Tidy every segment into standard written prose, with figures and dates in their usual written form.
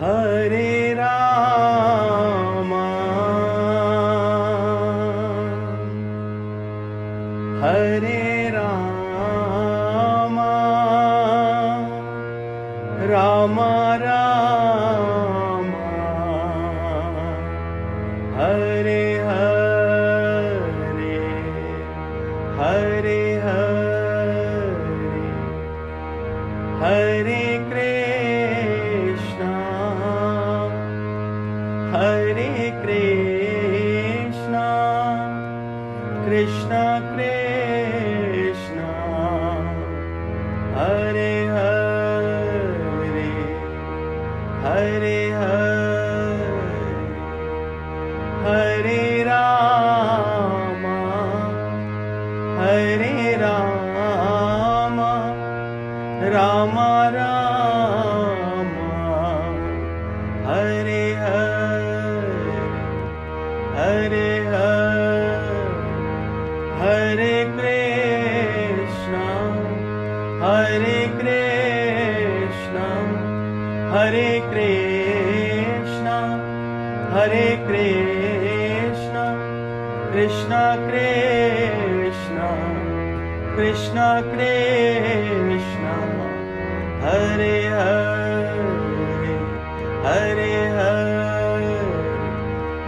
हरे रामा हरे रामा रामा रामा हरे हरे हरे हरे हरे कृष्णा कृष्णा कृष्णा हरे हरे हरे हरे हरे रामा रामा रामा हरे हरे हरे हरे हरे कृष्णा कृष्णा कृष्णा कृष्णा कृष्णा कृष्णा हरे हरे हरे हरे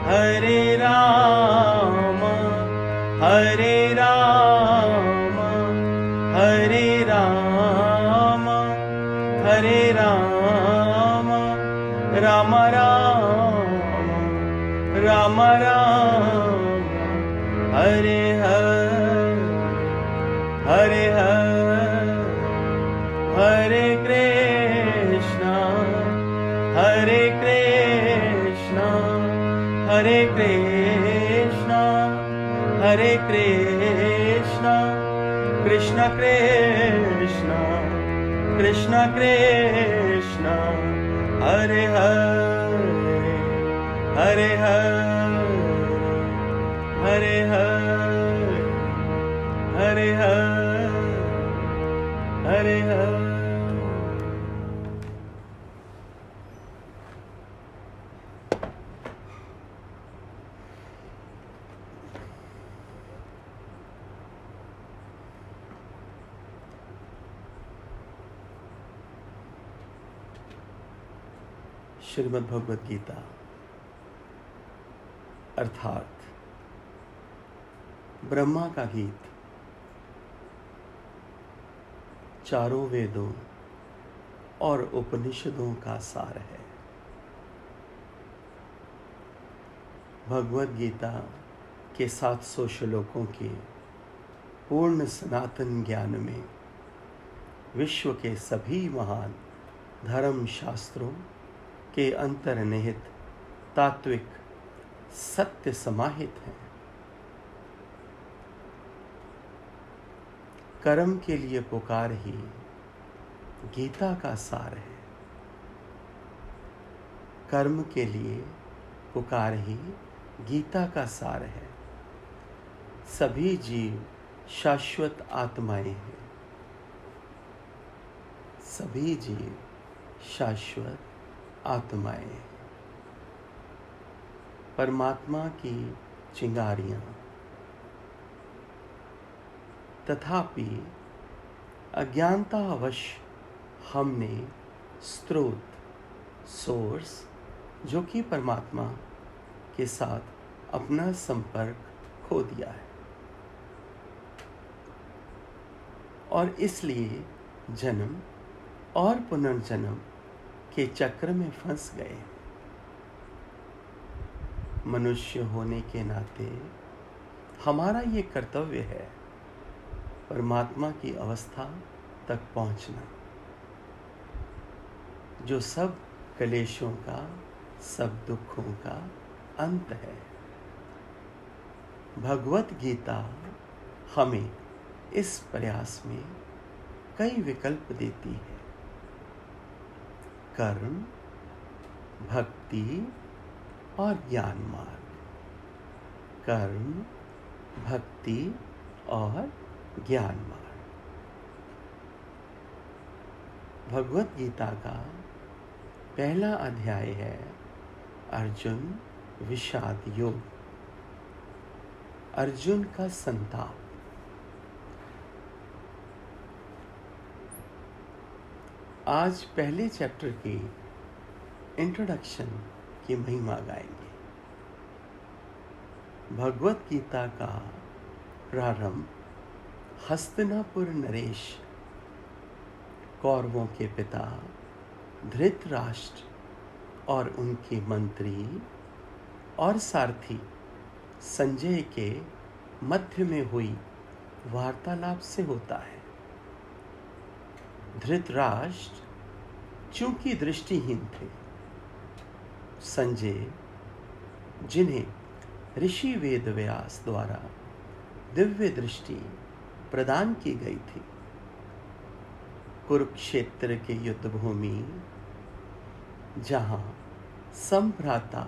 हरे रामा हरे रामा राम राम हरे हरे हरे कृष्णा कृष्णा कृष्णा कृष्णा कृष्णा हरे हरे हरे हरे हरे हरे श्रीमद् भगवद गीता अर्थात ब्रह्मा का गीत चारों वेदों और उपनिषदों का सार है। भगवद गीता के 700 श्लोकों के पूर्ण सनातन ज्ञान में विश्व के सभी महान धर्म शास्त्रों के अंतर्निहित तात्विक सत्य समाहित हैं। कर्म के लिए पुकार ही गीता का सार है। कर्म के लिए पुकार ही गीता का सार है। सभी जीव शाश्वत आत्माएं हैं। सभी जीव शाश्वत आत्माएं हैं। परमात्मा की चिंगारियां। तथापि अज्ञानतावश हमने स्रोत सोर्स जो कि परमात्मा के साथ अपना संपर्क खो दिया है और इसलिए जन्म और पुनर्जन्म के चक्र में फंस गए। मनुष्य होने के नाते हमारा ये कर्तव्य है परमात्मा की अवस्था तक पहुंचना, जो सब क्लेशों का, सब दुखों का अंत है। भगवत गीता हमें इस प्रयास में कई विकल्प देती है। कर्म, भक्ति और ज्ञान मार्ग। कर्म, भक्ति और ज्ञान मार्ग। भगवत गीता का पहला अध्याय है अर्जुन विषाद योग। अर्जुन का संताप। आज पहले चैप्टर के इंट्रोडक्शन की महिमा गाएंगे। भगवत गीता का प्रारंभ हस्तिनापुर नरेश, कौरवों के पिता धृतराष्ट्र और उनके मंत्री और सारथी संजय के मध्य में हुई वार्तालाप से होता है। धृतराष्ट्र चूंकि दृष्टिहीन थे, संजय जिन्हें ऋषि वेदव्यास द्वारा दिव्य दृष्टि प्रदान की गई थी, कुरुक्षेत्र के युद्ध भूमि जहां संभ्राता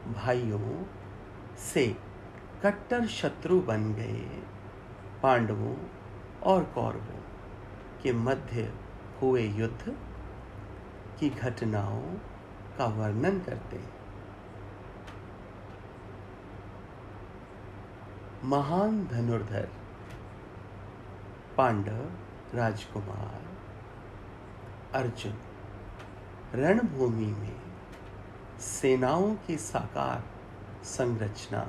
भाइयों से कट्टर शत्रु बन गए, पांडवों और कौरवों के मध्य हुए युद्ध की घटनाओं का वर्णन करते हैं। महान धनुर्धर पांडव राजकुमार अर्जुन रणभूमि में सेनाओं की साकार संरचना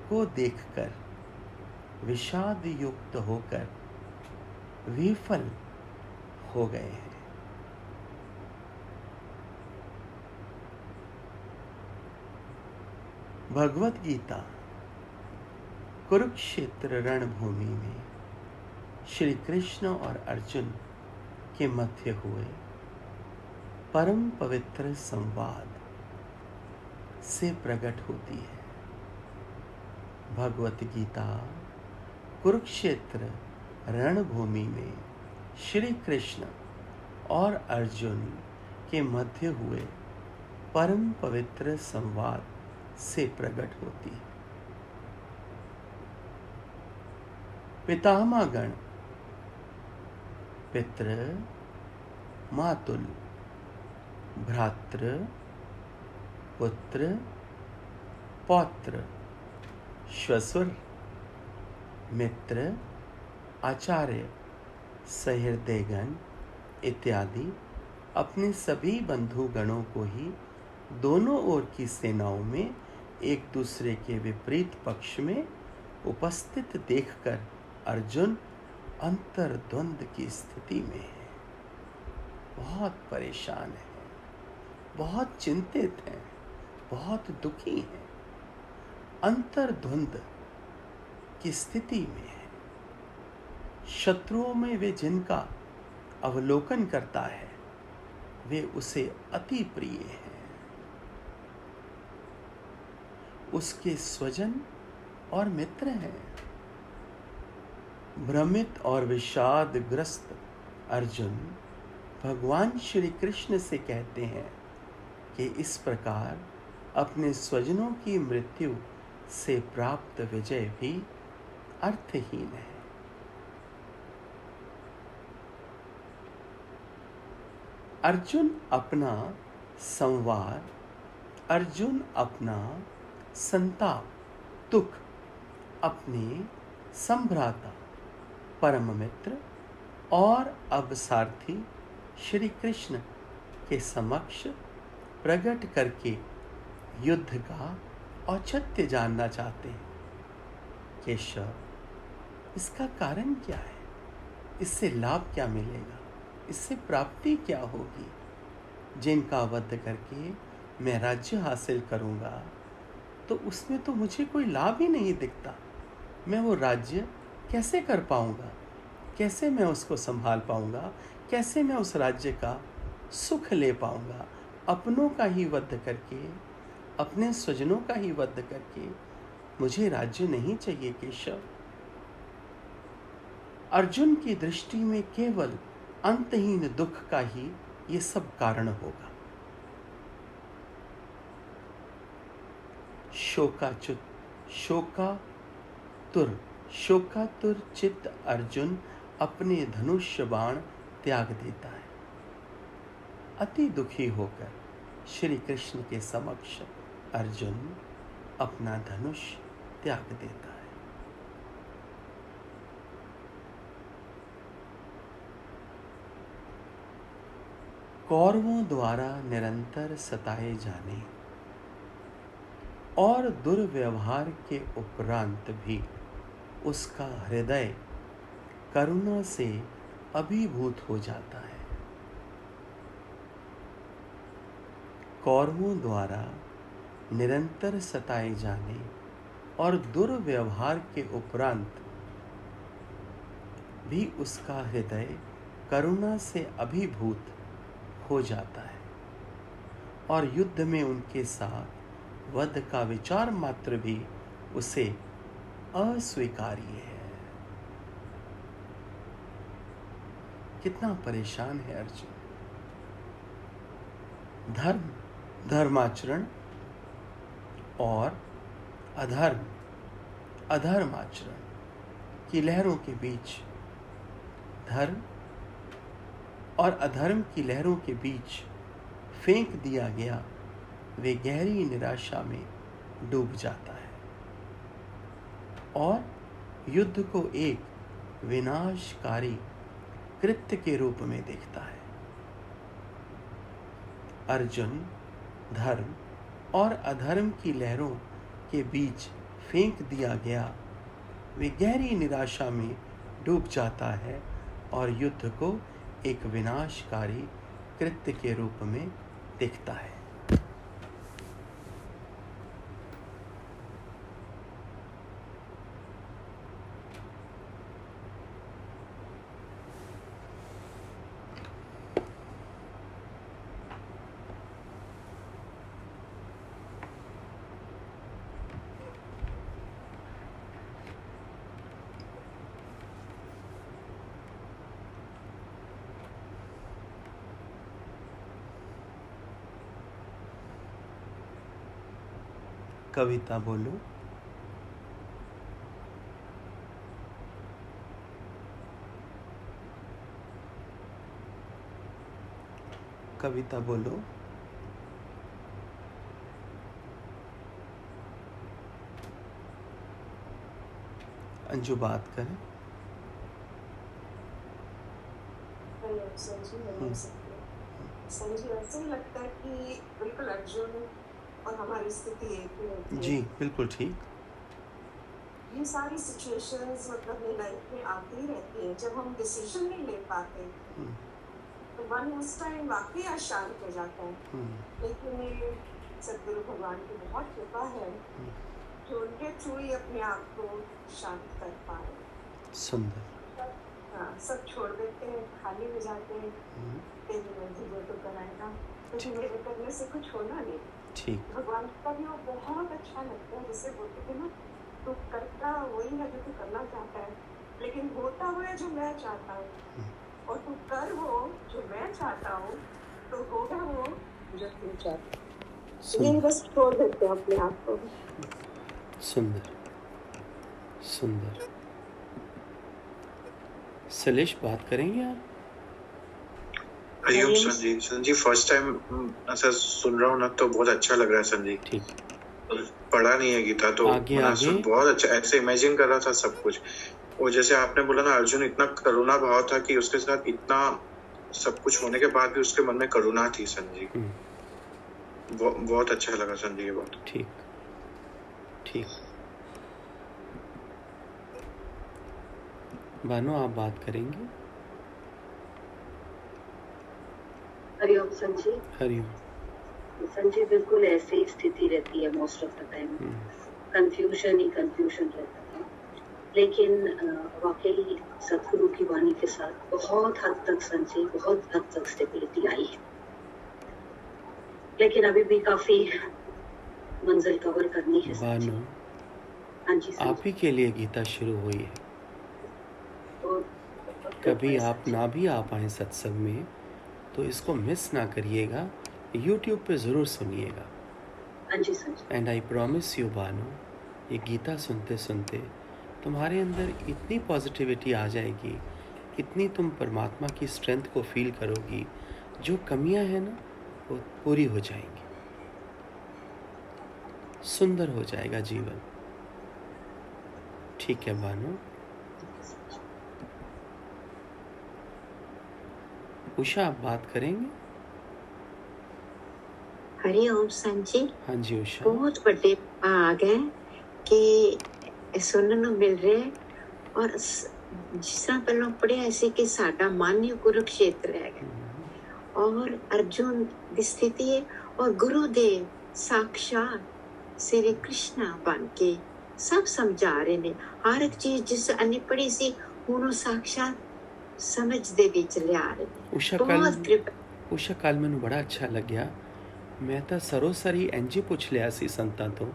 को देखकर विषाद युक्त होकर विफल हो गए हैं। भगवत गीता कुरुक्षेत्र रणभूमि में श्री कृष्ण और अर्जुन के मध्य हुए परम पवित्र संवाद से प्रकट होती है। भगवत गीता कुरुक्षेत्र रणभूमि में श्री कृष्ण और अर्जुन के मध्य हुए परम पवित्र संवाद से प्रकट होती है। पितामहगण पितृ, मातुल, भ्रातृ, पुत्र, पौत्र, श्वशुर, मित्र, आचार्य, सहृदयगण इत्यादि अपने सभी बंधुगणों को ही दोनों ओर की सेनाओं में एक दूसरे के विपरीत पक्ष में उपस्थित देखकर अर्जुन अंतर्द्वंद की स्थिति में है। बहुत परेशान है, बहुत चिंतित है, बहुत दुखी है, अंतर्द्वंद की स्थिति में है। शत्रुओं में वे जिनका अवलोकन करता है वे उसे अति प्रिय हैं। उसके स्वजन और मित्र हैं। भ्रमित और विषादग्रस्त अर्जुन भगवान श्री कृष्ण से कहते हैं कि इस प्रकार अपने स्वजनों की मृत्यु से प्राप्त विजय भी अर्थहीन है। अर्जुन अपना संवार, अर्जुन अपना संताप, दुख अपने संभ्राता, परम मित्र और अब सारथी श्री कृष्ण के समक्ष प्रकट करके युद्ध का औचित्य जानना चाहते हैं। केशव, इसका कारण क्या है? इससे लाभ क्या मिलेगा? इससे प्राप्ति क्या होगी? जिनका वध करके मैं राज्य हासिल करूंगा तो उसमें तो मुझे कोई लाभ ही नहीं दिखता। मैं वो राज्य कैसे कर पाऊंगा? कैसे मैं उसको संभाल पाऊंगा? कैसे मैं उस राज्य का सुख ले पाऊंगा? अपनों का ही वध करके, अपने स्वजनों का ही वध करके मुझे राज्य नहीं चाहिए। केशव, अर्जुन की दृष्टि में केवल अंतहीन दुख का ही ये सब कारण होगा। शोकातुर चित्त अर्जुन अपने धनुष्य बाण त्याग देता है। अति दुखी होकर श्री कृष्ण के समक्ष अर्जुन अपना धनुष त्याग देता है। कौरवों द्वारा निरंतर सताए जाने और दुर्व्यवहार के उपरांत भी उसका हृदय करुणा से अभिभूत हो जाता है। कौरवों द्वारा निरंतर सताए जाने और दुर्व्यवहार के उपरांत भी उसका हृदय करुणा से अभिभूत हो जाता है और युद्ध में उनके साथ वध का विचार मात्र भी उसे अस्वीकार्य है। कितना परेशान है अर्जुन। धर्म, धर्माचरण और अधर्म, अधर्माचरण की लहरों के बीच, धर्म और अधर्म की लहरों के बीच फेंक दिया गया वे गहरी निराशा में डूब जाता है और युद्ध को एक विनाशकारी कृत्य के रूप में देखता है। अर्जुन धर्म और अधर्म की लहरों के बीच फेंक दिया गया वे गहरी निराशा में डूब जाता है और युद्ध को एक विनाशकारी कृत्य के रूप में देखता है। कविता बोलो। कविता बोलो। अंजू बात करें। समझी ऐसे ही लगता है कि बिल्कुल अर्जुन और हमारी स्थिति एक ही होती है। जी बिल्कुल ठीक। ये सारी सिचुएशंस मतलब मेरी लाइफ में आती ही रहती है जब हम डिसीजन नहीं ले पाते तो मन उस टाइम वाकई अशांत हो जाता है। लेकिन ये सदगुरु भगवान की बहुत कृपा है जो उनके थ्रू ही अपने आप को शांत कर पाए। सुंदर। हाँ, सब छोड़ देते हैं, खाली हो जाते हैं। धीरे तो कराएगा तो मेरे करने से कुछ होना नहीं। ठीक। भगवान का भी वो बहुत अच्छा लगता है, जैसे बोलते थे ना, तू करता वही है जो तू करना चाहता है, लेकिन होता हुआ है जो मैं चाहता हूँ, और तू कर वो जो मैं चाहता हूँ तो होगा वो जो तू चाहता है। बस छोड़ देते हैं अपने आप को। सुंदर सुंदर। सलेश बात करेंगे आप? हरिओम संजी फर्स्ट टाइम ऐसा सुन रहा हूँ ना तो बहुत अच्छा लग रहा है संजी। ठीक। पढ़ा नहीं है गीता तो आगे बहुत अच्छा ऐसे इमेजिन कर रहा था सब कुछ। और जैसे आपने बोला ना अर्जुन इतना करुणा भाव था कि उसके साथ इतना सब कुछ होने के बाद भी उसके मन में करुणा थी संजी। बहुत अच्छा लगा संजी ये बात। ठीक ठीक। बानो आप बात करेंगे? हरिओम संजी। हरिओम। संजी बिल्कुल ऐसे ही स्थिति रहती है most of the time. Confusion he confusion रहता है, लेकिन वाकई सदगुरु की वाणी के साथ बहुत हद तक संजी बहुत हद तक स्टेबिलिटी आई है, लेकिन अभी भी काफी मंजिल कवर करनी है। बानो हाँ जी आप ही के लिए गीता शुरू हुई है। तो कभी आप ना भी आ पाए सत्संग में तो इसको मिस ना करिएगा, YouTube पे ज़रूर सुनिएगा। हाँ जी sir. And I promise you Bano, ये गीता सुनते सुनते तुम्हारे अंदर इतनी पॉजिटिविटी आ जाएगी, इतनी तुम परमात्मा की स्ट्रेंथ को फील करोगी, जो कमियां हैं ना वो पूरी हो जाएंगी, सुंदर हो जाएगा जीवन। ठीक है बानो। उषा आप बात करेंगे? हरिओम संजी। हाँ जी उषा। बहुत बड़े भाग है कि सुनने ਨੂੰ मिल रहे और जिस तरह पहले पढ़िया ऐसे कि साडा मन ही कुरुक्षेत्र है और अर्जुन की स्थिति है और गुरुदेव साक्षात श्री कृष्ण बन के सब समझा रहे ने। हर एक चीज जिस अन्य पढ़ी सी उन्होंने साक्षात समझ दे विच लिया रहे। उषा कल मैनू बड़ा अच्छा लग्या। मैं तो सरोसरी इंज ही पुछ लिया सी संतां तो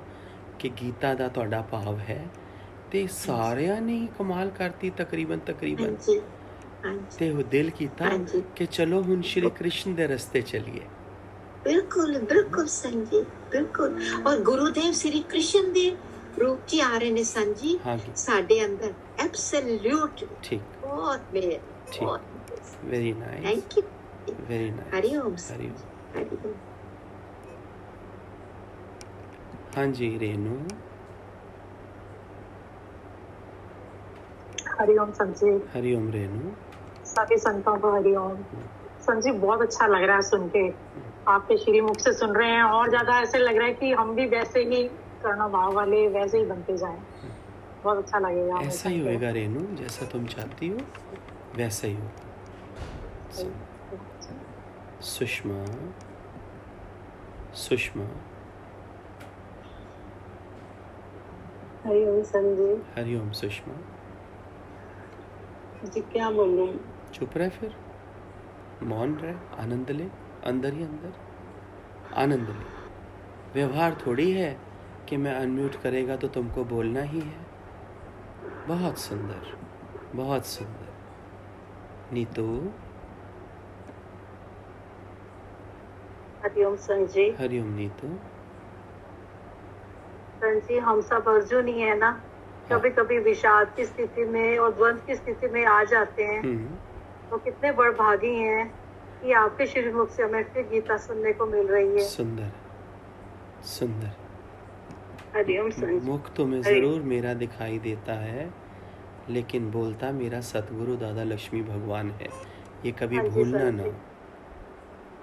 कि गीता दा तुहाडा भाव है ते सारियां ने ही कमाल करती तकरीबन ते वो दिल कीता कि चलो हुण श्री कृष्ण दे रस्ते चलिए। बिल्कुल बिल्कुल संजी बिल्कुल। और गुरुदेव श्री कृष्ण दे रूप च आ रहे ने संजी। हाँ साडे अंदर एब्सोल्यूट। ठीक बहुत मेरे ठीक very nice thank you very nice. Hariom Hariom. हाँ जी रेनू। हरिओम संजी। हरिओम रेनू। सभी संतों को हरिओम। संजी बहुत अच्छा लग रहा है सुन के, आपके श्रीमुख से सुन रहे हैं और ज्यादा ऐसे लग रहा है कि हम भी वैसे ही करुणा भाव वाले वैसे ही बनते जाएं। बहुत अच्छा लगेगा। ऐसा ही होएगा रेनू, जैसा तुम चाहती हो वैसा ही होगा। सुषमा सुषमा। हरिओम संजी। हरिओम सुषमा। जी क्या बोलूं? चुप रहे, फिर मौन रहे, आनंद ले, अंदर ही अंदर आनंद ले। व्यवहार थोड़ी है कि मैं अनम्यूट करेगा तो तुमको बोलना ही है। बहुत सुंदर बहुत सुंदर। नीतू। हरिओम संजी। हरिओम नीतू। संजी हम सब अर्जुन ही है ना, कभी कभी विषाद की स्थिति में और द्वंद की स्थिति में आ जाते हैं। तो कितने बड़भागी हैं कि आपके श्रीमुख से हमें फिर गीता सुनने को मिल रही है। सुंदर सुंदर। हरिओम संजी। मुख तुम्हें जरूर मेरा दिखाई देता है, लेकिन बोलता मेरा सतगुरु दादा लक्ष्मी भगवान है, ये कभी भूलना ना।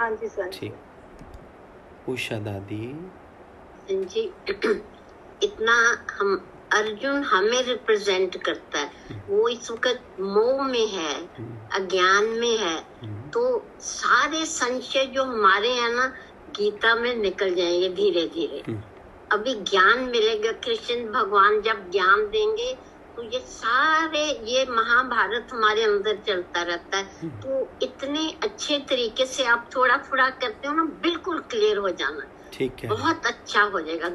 हाँ जी सर। ठीक। उषा दादी। जी इतना हम अर्जुन हमें रिप्रेजेंट करता है। वो इस वक्त मोह में है, अज्ञान में है, तो सारे संशय जो हमारे हैं ना गीता में निकल जाएंगे धीरे धीरे। अभी ज्ञान मिलेगा, कृष्ण भगवान जब ज्ञान देंगे तो ये सारे ये महाभारत हमारे अंदर चलता रहता है। तो इतने अच्छे तरीके से आप थोड़ा थोड़ा करते हो ना, बिल्कुल क्लियर हो जाना। ठीक है, बहुत अच्छा हो जाएगा,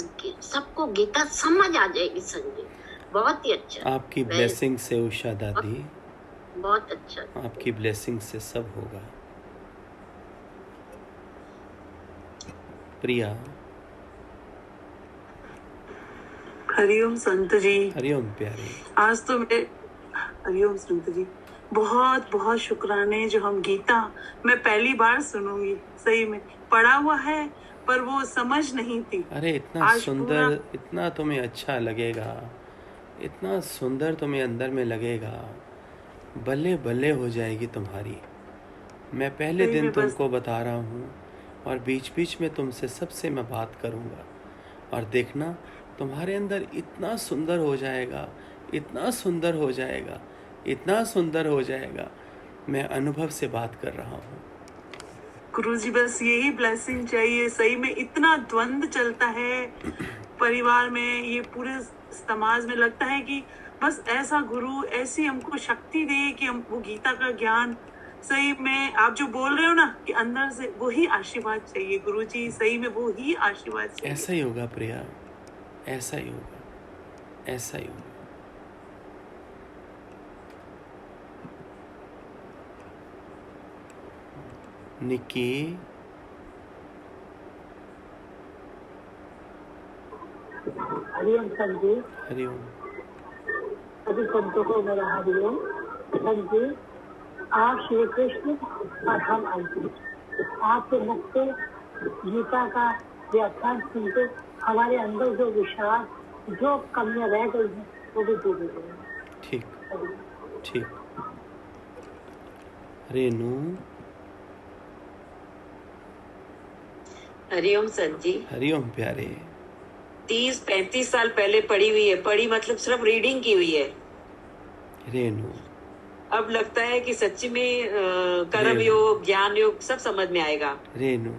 सबको गीता समझ आ जाएगी संजय। बहुत ही अच्छा। आपकी ब्लेसिंग से उषा दादी, बहुत अच्छा। आपकी ब्लेसिंग से सब होगा। प्रिया। हरिओम संत जी। हरिओम प्यारे। आज तो मेरे हरिओम संत जी बहुत बहुत शुक्राने जो हम गीता मैं पहली बार सुनूंगी। सही में पढ़ा हुआ है पर वो समझ नहीं थी। अरे इतना सुंदर, इतना तुम्हें अच्छा लगेगा, इतना सुंदर तुम्हें अंदर में लगेगा, बल्ले बल्ले हो जाएगी तुम्हारी। मैं पहले दिन तुमको बता रहा हूँ और बीच बीच में तुमसे सबसे मैं बात करूँगा और देखना तुम्हारे अंदर इतना सुंदर हो जाएगा, इतना सुंदर हो जाएगा, इतना सुंदर हो जाएगा। मैं अनुभव से बात कर रहा हूँ। गुरुजी बस यही ब्लेसिंग चाहिए। सही में इतना द्वंद चलता है परिवार में, ये पूरे समाज में। लगता है कि बस ऐसा गुरु ऐसी हमको शक्ति दे कि हम वो गीता का ज्ञान, सही में आप जो बोल रहे हो ना कि अंदर से वही आशीर्वाद चाहिए गुरुजी। सही में वो ही आशीर्वाद चाहिए। ऐसा ही होगा प्रिया, ऐसा ही होगा, ऐसा ही होगा। निकी। हरिओम संजी। हरिओम। सभी संतों को मेरा हरिओम। संजी आप श्री कृष्ण और हम अर्जुन, आपके मुख से गीता का व्याख्यान सुन के हमारे अंदर जो विश्वास, जो कमियां रह गई हैं, वो भी दूर हो गई। ठीक ठीक। रेनू। हरिओम सर जी। हरिओम प्यारे। 30-35 साल पहले पढ़ी हुई है, पढ़ी मतलब सिर्फ रीडिंग की हुई है। रेनू। अब लगता है कि सच्ची में कर्म योग, ज्ञान योग सब समझ में आएगा। रेनू,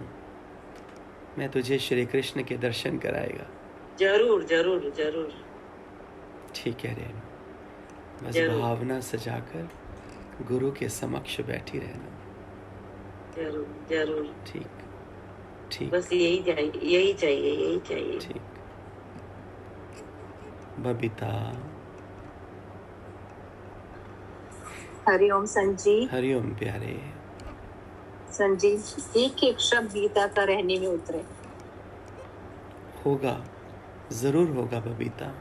मैं तुझे श्री कृष्ण के दर्शन कराएगा। जरूर जरूर जरूर। ठीक है रेनू, बस भावना सजाकर गुरु के समक्ष बैठी रहना। जरूर जरूर। ठीक ठीक। बस यही चाहिए, यही चाहिए, यही चाहिए। ठीक। बबीता। हरिओम संजी। हरिओम प्यारे। संजी, एक एक शब्द गीता का रहने में उतरे। होगा, जरूर होगा बबीता,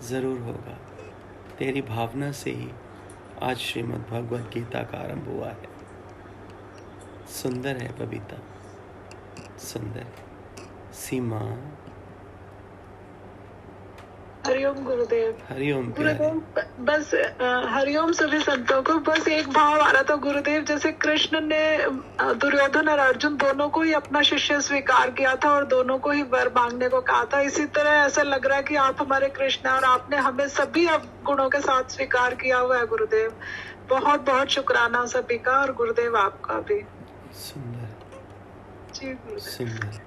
जरूर होगा। तेरी भावना से ही आज श्रीमद् भगवद गीता का आरंभ हुआ है। सुंदर है बबीता, सुंदर। सीमा। हरिओम गुरुदेव। हरिओम गुरुदेव, बस हरिओम सभी संतों को। बस एक भाव आ रहा था गुरुदेव, जैसे कृष्ण ने दुर्योधन और अर्जुन दोनों को ही अपना शिष्य स्वीकार किया था और दोनों को ही वर मांगने को कहा था, इसी तरह ऐसा लग रहा है कि आप हमारे कृष्ण और आपने हमें सभी गुणों के साथ स्वीकार किया हुआ है गुरुदेव। बहुत बहुत शुक्राना सभी का, और गुरुदेव आपका भी। सुंदर जी गुरुदेव। सुंदर,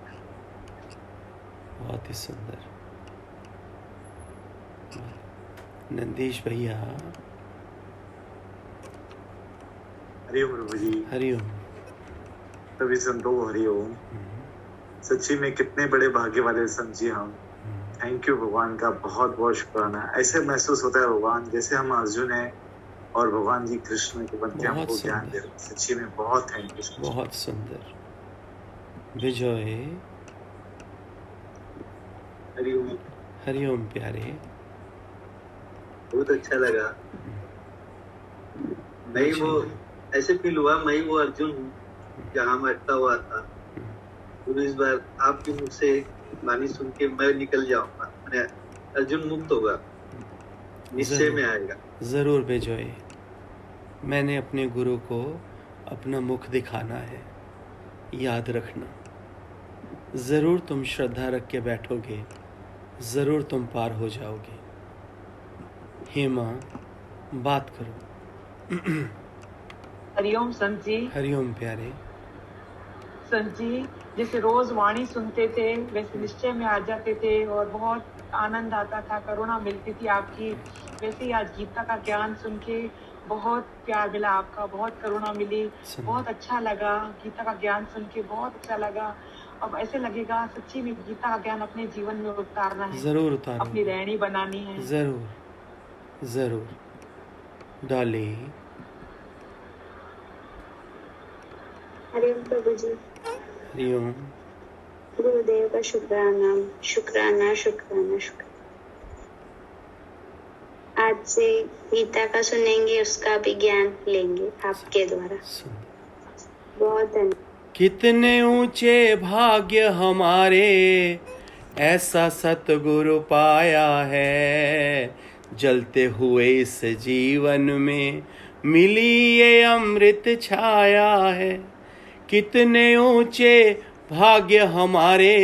बहुत ही सुंदर। नंदीश भैया। हरिओम प्रभु जी। हरिओम। सभी संतों को हरिओम। सच्ची में कितने बड़े भाग्य वाले संत जी हम। थैंक यू भगवान का बहुत बहुत शुक्राना। ऐसे महसूस होता है भगवान जैसे हम अर्जुन हैं और भगवान जी कृष्ण के बनते हमको ज्ञान दे रहे हैं। सच्ची में बहुत थैंक यू। बहुत सुंदर। विजय। हरिओम। हरिओम प्यारे। बहुत अच्छा लगा। मैं वो ऐसे फील हुआ मैं वो अर्जुन हूँ जहाँ मैं अटका हुआ था। तो इस बार आपके मुख से वाणी सुन के मैं निकल जाऊंगा, मैं अर्जुन मुक्त होगा, निश्चय में आएगा। जरूर विजय, मैंने अपने गुरु को अपना मुख दिखाना है, याद रखना। जरूर तुम श्रद्धा रख के बैठोगे, जरूर तुम पार हो जाओगे। हेमा, बात करो। हरिओम संत जी। हरिओम प्यारे। संत जी, जैसे रोज वाणी सुनते थे वैसे निश्चय में आ जाते थे और बहुत आनंद आता था, करुणा मिलती थी आपकी। वैसे ही आज गीता का ज्ञान सुन के बहुत प्यार मिला आपका, बहुत करुणा मिली, बहुत अच्छा लगा। गीता का ज्ञान सुन के बहुत अच्छा लगा। अब ऐसे लगेगा सच्ची में गीता का ज्ञान अपने जीवन में उतारना है, जरूर उतारो, अपनी रहनी बनानी है। जरूर जरूर। डाली। हरिओम प्रभु जी। हरिओम। गुरुदेव का शुक्राना शुक्राना शुक्राना शुक्राना। आज से गीता का सुनेंगे, उसका भी ज्ञान लेंगे आपके द्वारा। बहुत धन्यवाद। कितने ऊंचे भाग्य हमारे, ऐसा सतगुरु पाया है। जलते हुए इस जीवन में मिली ये अमृत छाया है। कितने ऊंचे भाग्य हमारे,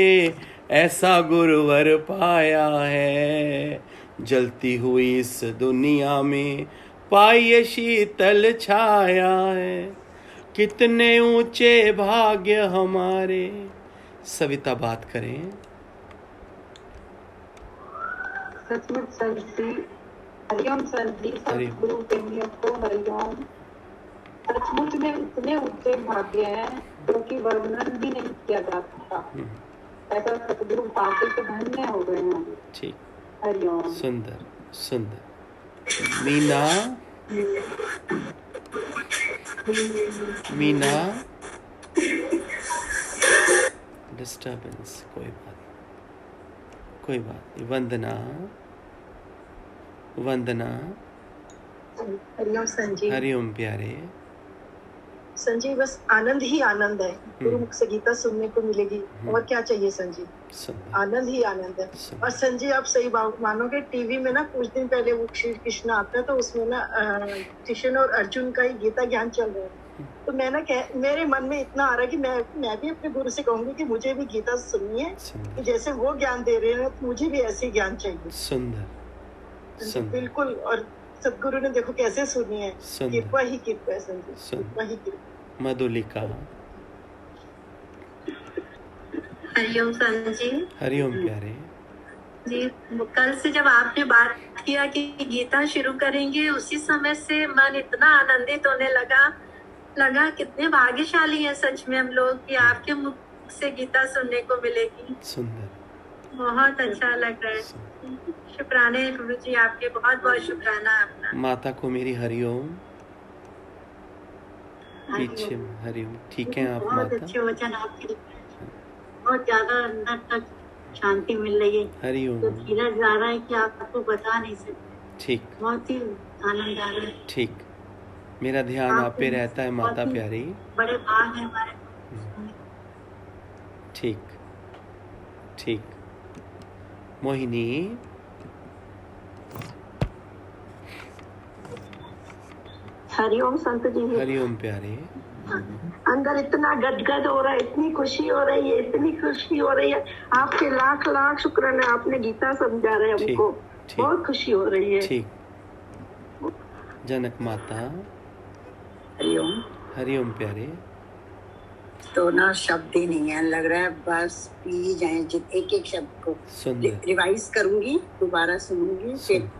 ऐसा गुरुवर पाया है। जलती हुई इस दुनिया में पाई शीतल छाया है। कितने ऊंचे भाग्य हमारे। सविता बात करें। सचमुच संती, हरिओम संती, सतगुरु प्रेमियों को हरिओम। सचमुच में इतने ऊंचे भाग्य हैं जो कि वर्णन भी नहीं किया जा सकता। ऐसा सतगुरु पाके तो धन्य हो गए हैं। ठीक। हरिओम। सुंदर सुंदर। मीना। मीना। डिस्टर्बेंस, कोई बात नहीं। वंदना। वंदना। हरिओम संजी। हरिओम प्यारे। संजीव बस आनंद ही आनंद है। गुरु मुख से गीता सुनने को मिलेगी, और क्या चाहिए संजीव? आनंद ही आनंद है। और संजीव आप सही बात मानोगे, टीवी में ना कुछ दिन पहले वो श्री कृष्ण आता है, तो उसमें ना कृष्ण और अर्जुन का ही गीता ज्ञान चल रहा है। तो मैं ना मेरे मन में इतना आ रहा है कि मैं भी अपने गुरु से कहूंगी कि मुझे भी गीता सुननी है, तो जैसे वो ज्ञान दे रहे हैं तो मुझे भी ऐसे ज्ञान चाहिए। सुंदर बिल्कुल। और सदगुरु ने देखो कैसे सुनी है, कृपा ही कृपा है संजीव, कृपा ही कृपा। मधुलिका। हरिओम संजीव। हरिओम प्यारे जी। कल से जब आपने बात किया कि गीता शुरू करेंगे, उसी समय से मन इतना आनंदित होने लगा कितने भाग्यशाली हैं सच में हम लोग कि आपके मुख से गीता सुनने को मिलेगी। सुंदर, बहुत अच्छा लग रहा है। शुक्राने गुरु जी आपके, बहुत बहुत शुक्राना आपका। माता को मेरी हरिओम। पीछे हरिओम। ठीक है आप बहुत माता? अच्छे वचन आपके, बहुत ज्यादा अंदर तक शांति मिल रही है। हरिओम। तो धीरज आ रहा है कि आपको बता नहीं सकते। ठीक, बहुत ही आनंद आ रहा है। ठीक। मेरा ध्यान आप पे रहता है माता प्यारी। बड़े भाग है हमारे। ठीक ठीक। मोहिनी। हरिओम संत जी। हरिओम प्यारे। अंदर इतना गदगद हो रहा है, इतनी खुशी हो रही है, इतनी खुशी हो रही है। आपके लाख लाख शुक्राना, आपने गीता समझा रहे हमको। बहुत खुशी हो रही है। ठीक। जनक माता। हरिओम। हरिओम प्यारे। तो ना शब्द ही नहीं है, लग रहा है बस पी जाए एक एक शब्द को। सुंदर। रिवाइज करूंगी, दोबारा सुनूंगी फिर।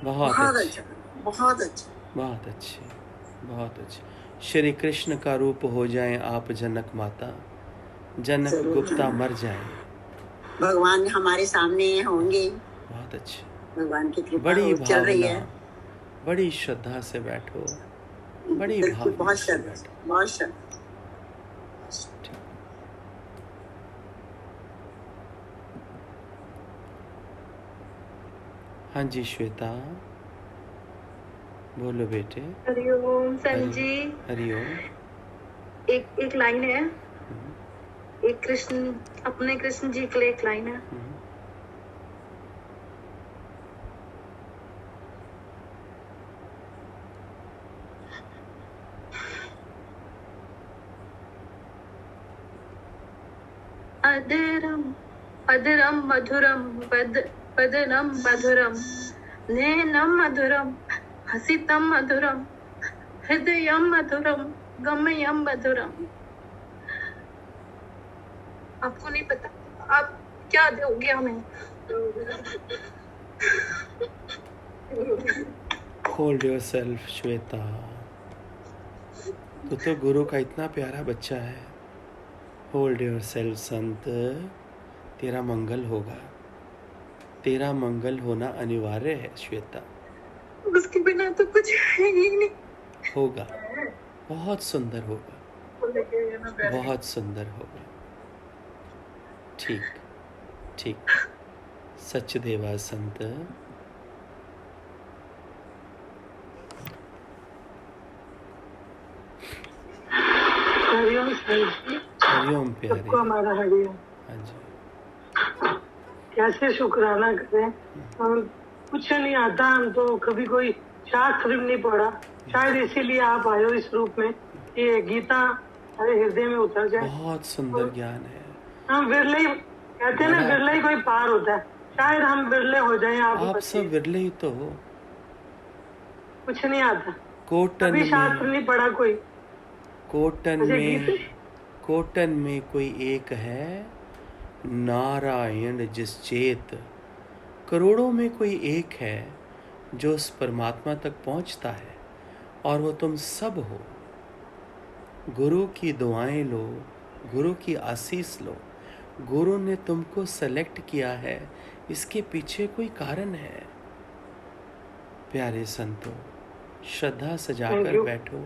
बहुत अच्छा, बहुत अच्छा, बहुत अच्छे, बहुत अच्छे। श्री कृष्ण का रूप हो जाएं आप जनक माता, जनक गुप्ता मर जाए। भगवान हमारे सामने होंगे। बहुत अच्छे। भगवान की कृपा बड़ी चल रही है। बड़ी श्रद्धा से बैठो, बड़ी भावना बहुत से श्रद्धा, बैठो। बहुत श्रद्धा। हाँ जी श्वेता, बोलो बेटे। हरिओम संजी। हरिओम। एक लाइन है, एक कृष्ण, अपने कृष्ण जी के लिए एक लाइन है। अधरम अधरम मधुरम वदनम मधुरम नैनम मधुरम हसितम मधुरम हृदयम मधुरम गमयम मधुरम। आपको नहीं पता आप क्या दोगे हमें। होल्ड योरसेल्फ श्वेता, तू तो गुरु का इतना प्यारा बच्चा है। होल्ड योरसेल्फ संत, तेरा मंगल होगा, तेरा मंगल होना अनिवार्य है श्वेता। उसके बिना तो कुछ है ही नहीं। होगा, बहुत सुंदर होगा, बहुत सुंदर होगा। ठीक ठीक। सचदेवा संत। हरिओम प्यारे। सबको हमारा हरिओम। हाँ जी। कैसे शुक्राना करें, हम कुछ नहीं आता, हम तो कभी कोई शास्त्र भी नहीं पढ़ा। शायद इसीलिए आप आए हो इस रूप में कि ये गीता हमारे हृदय में उतर जाए। बहुत सुंदर ज्ञान है। हम विरले कहते हैं ना, विरले ही कोई पार होता है। शायद हम विरले हो जाएं। आप सब विरले ही तो हो। कुछ नहीं आता, कोटन अभी शास्त्र नहीं पढ़ा कोई। कोटन में कोई एक है नारायण जिस चेत, करोड़ों में कोई एक है जो उस परमात्मा तक पहुंचता है, और वो तुम सब हो। गुरु की दुआएं लो, गुरु की आशीष लो। गुरु ने तुमको सेलेक्ट किया है, इसके पीछे कोई कारण है। प्यारे संतों, श्रद्धा सजाकर बैठो,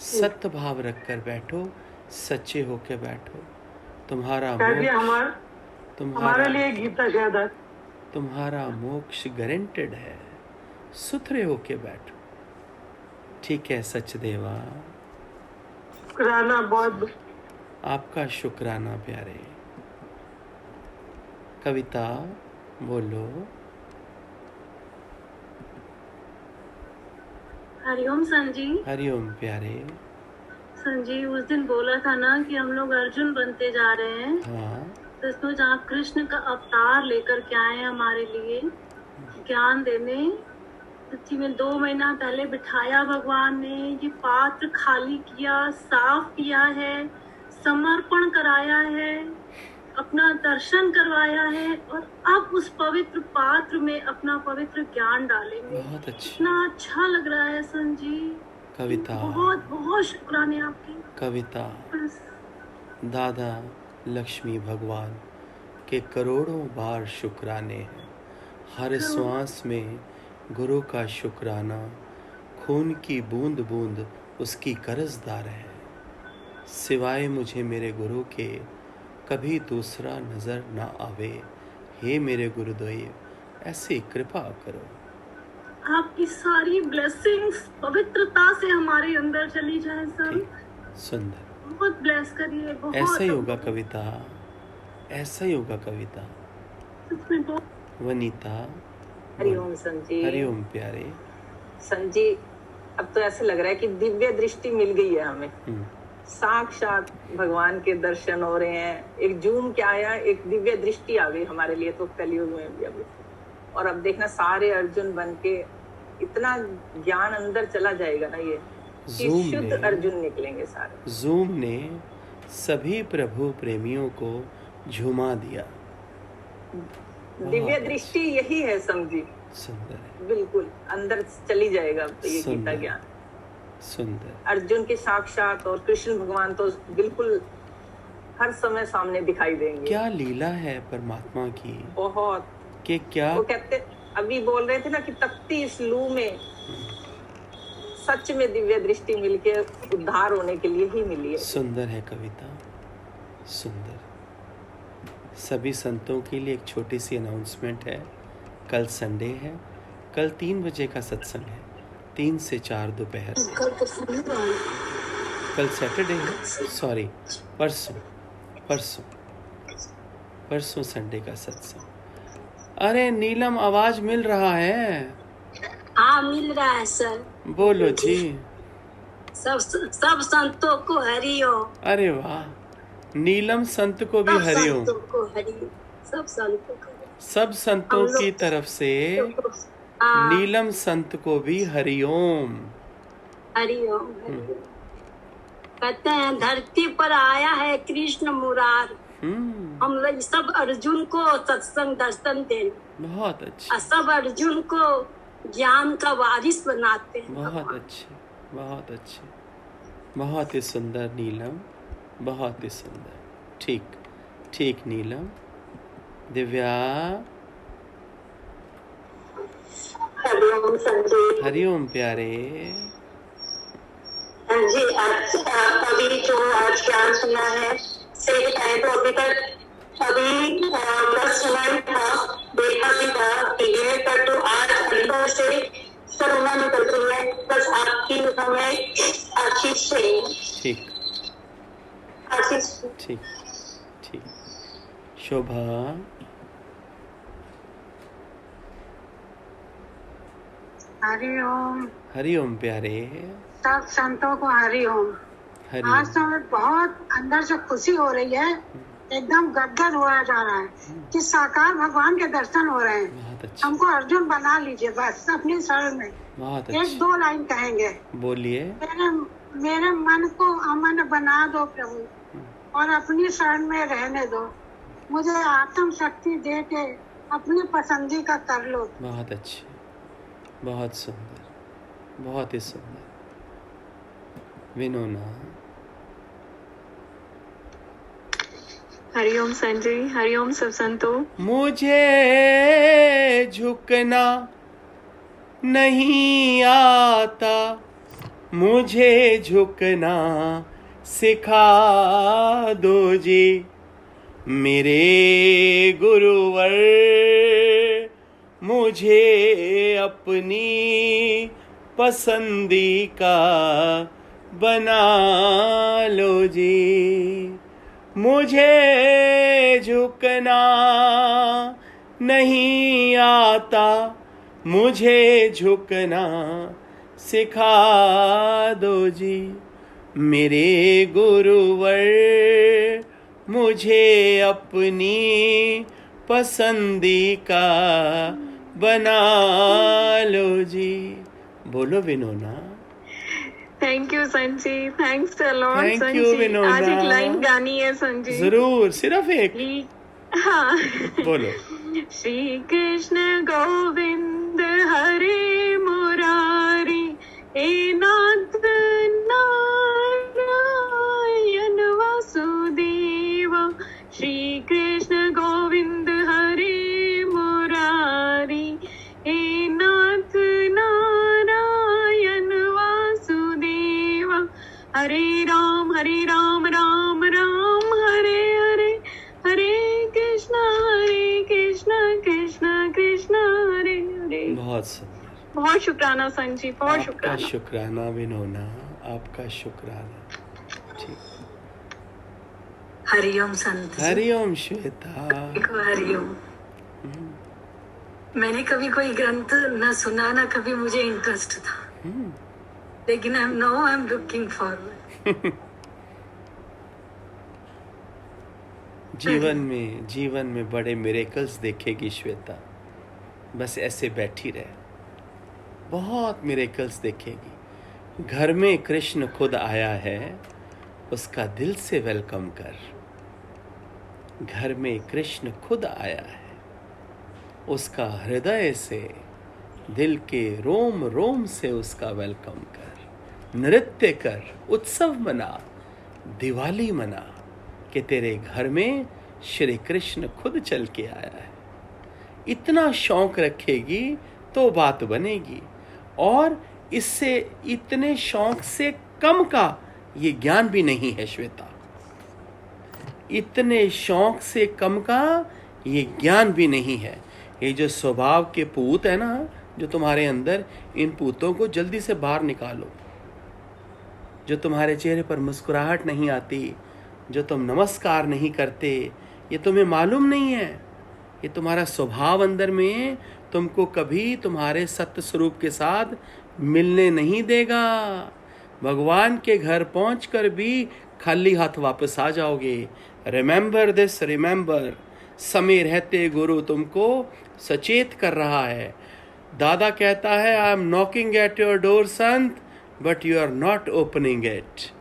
सत्य भाव रखकर बैठो, सच्चे होकर बैठो। तुम्हारा हमारे लिए गीता शायद तुम्हारा मोक्ष गारंटेड है। सुथरे होके बैठो। ठीक है सचदेवा। शुक्राना बहुत। आपका शुक्राना प्यारे। कविता बोलो। हरिओम संजी। हरिओम प्यारे। संजी उस दिन बोला था ना कि हम लोग अर्जुन बनते जा रहे हैं। हाँ। तो इसमें जहाँ कृष्ण का अवतार लेकर के आए हैं हमारे लिए ज्ञान देने, सच्ची में 2 महीना पहले बिठाया भगवान ने, ये पात्र खाली किया, साफ किया है, समर्पण कराया है, अपना दर्शन करवाया है और अब उस पवित्र पात्र में अपना पवित्र ज्ञान डालेंगे। बहुत अच्छा। इतना अच्छा लग रहा है संजी। कविता बहुत बहुत शुक्राने आपकी। कविता दादा लक्ष्मी भगवान के करोड़ों बार शुक्राने हैं। हर श्वास में गुरु का शुक्राना, खून की बूंद बूंद उसकी कर्जदार है। सिवाय मुझे मेरे गुरु के कभी दूसरा नजर ना आवे। हे मेरे गुरुदेव ऐसी कृपा करो। आपकी सारी ब्लेसिंग्स पवित्रता से हमारे अंदर चली जाए सर। सुंदर। बहुत ब्लेस करिए। बहुत ऐसा ही होगा कविता, ऐसा ही होगा कविता। वनीता। हरिओम संजी। हरिओम प्यारे। संजी अब तो ऐसे लग रहा है कि दिव्य दृष्टि मिल गई है हमें। साक्षात भगवान के दर्शन हो रहे हैं। एक जूम क्या आया, एक दिव्य दृष्टि आ गई हमारे लिए तो कलयुग में भी अभी। और अब देखना सारे अर्जुन बन के इतना ज्ञान अंदर चला जाएगा ना, ये शुद्ध अर्जुन निकलेंगे सारे। जूम ने सभी प्रभु प्रेमियों को झुमा दिया। दिव्य दृष्टि यही है समझी। सुंदर है। बिल्कुल अंदर चली जाएगा ये गीता ज्ञान। सुंदर। अर्जुन के साक्षात और कृष्ण भगवान तो बिल्कुल हर समय सामने दिखाई देंगे। क्या लीला है परमात्मा की। बहुत कि क्या वो कहते अभी बोल रहे थे ना कि तपती इस लू में सच में दिव्य दृष्टि मिलके उद्धार होने के लिए ही मिली है। सुंदर है कविता, सुंदर। सभी संतों के लिए एक छोटी सी अनाउंसमेंट है। कल संडे है, कल 3 बजे का सत्संग है, 3 से 4 दोपहर। कल सैटरडे है, सॉरी परसों संडे का सत्संग। अरे नीलम आवाज मिल रहा है? हाँ मिल रहा है सर। बोलो जी। सब संतों को हरिओम। अरे वाह, नीलम संत को भी हरिओम। सब संतों की तरफ से नीलम संत को भी हरिओम। हरिओम। कहते हैं धरती पर आया है कृष्ण मुरार, हम लोग सब अर्जुन को सत्संग दर्शन दें। बहुत अच्छा। सब अर्जुन को ज्ञान का वारिस बनाते हैं। बहुत अच्छे, बहुत अच्छे, बहुत ही सुंदर नीलम, बहुत ही सुंदर। ठीक ठीक नीलम। दिव्या। हरिओम संजय। हरिओम प्यारे। जी अभी जो आज ज्ञान सुना है सही टाइम तो अभी तक अभी 10 मिनट था, देखा भी था टीवी में, पर तो आज अंदर से करुणा निकल रही है। बस आपकी हमें आशीष चाहिए। ठीक आशीष। ठीक ठीक। शोभा। हरिओम। हरिओम प्यारे। सब संतों को हरिओम। आज तो हमें बहुत अंदर से खुशी हो रही है, एकदम गदगद हुआ जा रहा है कि साकार भगवान के दर्शन हो रहे हैं। हमको अर्जुन बना लीजिए बस अपनी शरण में। बहुत 1-2 लाइन कहेंगे। बोलिए। मेरे मन को अमन बना दो प्रभु और अपनी शरण में रहने दो। मुझे आत्म शक्ति दे के अपनी पसंदी का कर लो। बहुत अच्छे, बहुत सुंदर, बहुत ही सुंदर। विनोना। हरिओम संजय। हरिओम सब संतों। मुझे झुकना नहीं आता, मुझे झुकना सिखा दो जी मेरे गुरुवर। मुझे अपनी पसंदी का बना लो जी। मुझे झुकना नहीं आता, मुझे झुकना सिखा दो जी। मेरे गुरुवर मुझे अपनी पसंदी का बना लो जी। बोलो Vinona. Thank you Sanji, thanks a lot Thank you, Sanji. Vinoda. आज एक लाइन गानी है संजी। जरूर, सिर्फ एक। हाँ बोलो। श्री कृष्ण गोविंद हरे मुरारी, हे नाथ नारायण वासुदेव। श्री कृष्ण गोविंद हरे मुरारी, हे नाथ नारायण वासुदेव। हरे राम राम राम हरे हरे, हरे कृष्ण कृष्ण कृष्ण हरे हरे। बहुत सुंदर। बहुत शुक्राना संजी, बहुत आपका शुक्राना। शुक्राना विनोना, आपका शुक्राना। ठीक। हरिओम संत जी। हरिओम श्वेता। हरिओम। मैंने कभी कोई ग्रंथ न सुना, ना कभी मुझे इंटरेस्ट था, लेकिन आई एम लुकिंग फॉरवर्ड। जीवन में बड़े मिरेकल्स देखेगी श्वेता। बस ऐसे बैठी रहे, बहुत मिरेकल्स देखेगी। घर में कृष्ण खुद आया है, उसका दिल से वेलकम कर। घर में कृष्ण खुद आया है, उसका हृदय से, दिल के रोम रोम से उसका वेलकम कर। नृत्य कर, उत्सव मना, दिवाली मना कि तेरे घर में श्री कृष्ण खुद चल के आया है। इतना शौक रखेगी तो बात बनेगी। और इससे, इतने शौक से कम का ये ज्ञान भी नहीं है श्वेता। इतने शौक से कम का ये ज्ञान भी नहीं है। ये जो स्वभाव के पूत है ना, जो तुम्हारे अंदर, इन पूतों को जल्दी से बाहर निकालो। जो तुम्हारे चेहरे पर मुस्कुराहट नहीं आती, जो तुम नमस्कार नहीं करते, ये तुम्हें मालूम नहीं है। ये तुम्हारा स्वभाव अंदर में तुमको कभी तुम्हारे सत्य स्वरूप के साथ मिलने नहीं देगा। भगवान के घर पहुंचकर भी खाली हाथ वापस आ जाओगे। Remember this, remember. समय रहते गुरु तुमको सचेत कर रहा है। दादा कहता है, I am knocking at your door sant, but you are not opening it.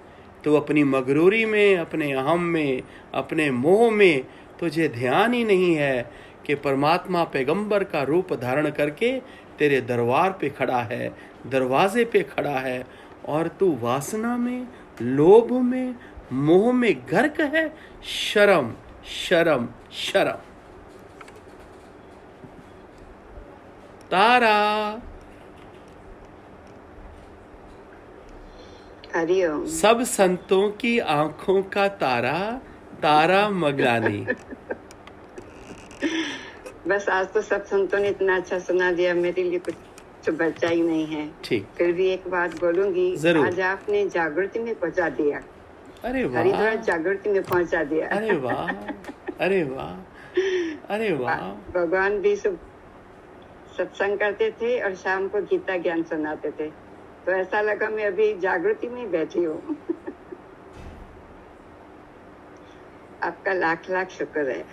तो अपनी मगरूरी में, अपने अहम में, अपने मोह में तुझे ध्यान ही नहीं है कि परमात्मा पैगंबर का रूप धारण करके तेरे दरबार पे खड़ा है, दरवाजे पे खड़ा है, और तू वासना में, लोभ में, मोह में गर्क है। शर्म शर्म शर्म। तारा। हरिओम। सब संतों की आंखों का तारा, तारा मगलानी। बस आज तो सब संतों ने इतना अच्छा सुना दिया, मेरे लिए कुछ बचा ही नहीं है। ठीक। फिर भी एक बात बोलूंगी। जरूर। आज आपने जागृति में पहुंचा दिया। अरे वाह। हरिद्वार जागृति में पहुंचा दिया। अरे वाह, अरे वाह, अरे वाह। भगवान भी सत्संग करते थे और शाम को गीता ज्ञान सुनाते थे, तो ऐसा लगा मैं अभी जागृति में बैठी हूँ। आपका लाख लाख शुक्र है।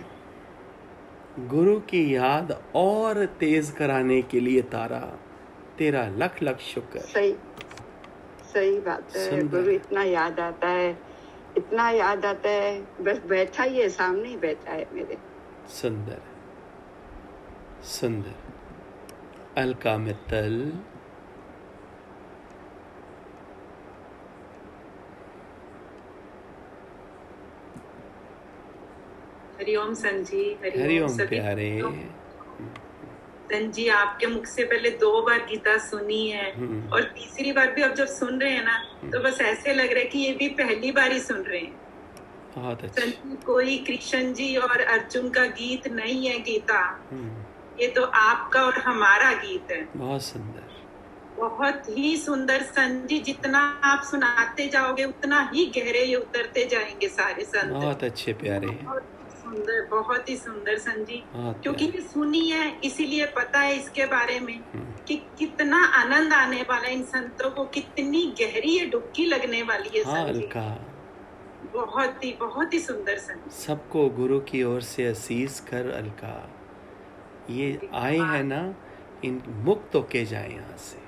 गुरु की याद और तेज कराने के लिए तारा, तेरा लख लख शुक्र। सही बात है। गुरु इतना याद आता है, इतना याद आता है, बस बैठा ही है, सामने ही बैठा है मेरे। सुंदर सुंदर। अलका मित्तल। हरिओम संजी। हरिओम प्यारे। संजी, आपके मुख से पहले 2 बार गीता सुनी है और तीसरी बार भी अब जब सुन रहे हैं ना, तो बस ऐसे लग रहा है कि ये भी पहली बार ही सुन रहे हैं। बहुत अच्छा। संजी, कोई कृष्ण जी और अर्जुन का गीत नहीं है गीता, ये तो आपका और हमारा गीत है। बहुत सुंदर। बहुत ही सुंदर संजी, जितना आप सुनाते जाओगे उतना ही गहरे ये उतरते जाएंगे सारे संत। बहुत अच्छे प्यारे, सुंदर, बहुत ही सुंदर संजी। बहुत क्योंकि ये सुनी है इसीलिए पता है इसके बारे में कि कितना आनंद आने वाला है इन संतों को, कितनी गहरी ये डुबकी लगने वाली है हाँ संजी। अलका, बहुत ही सुंदर संजी। सबको गुरु की ओर से आशीष कर अलका, ये आए हैं ना, इन मुक्त होके जाए यहाँ से,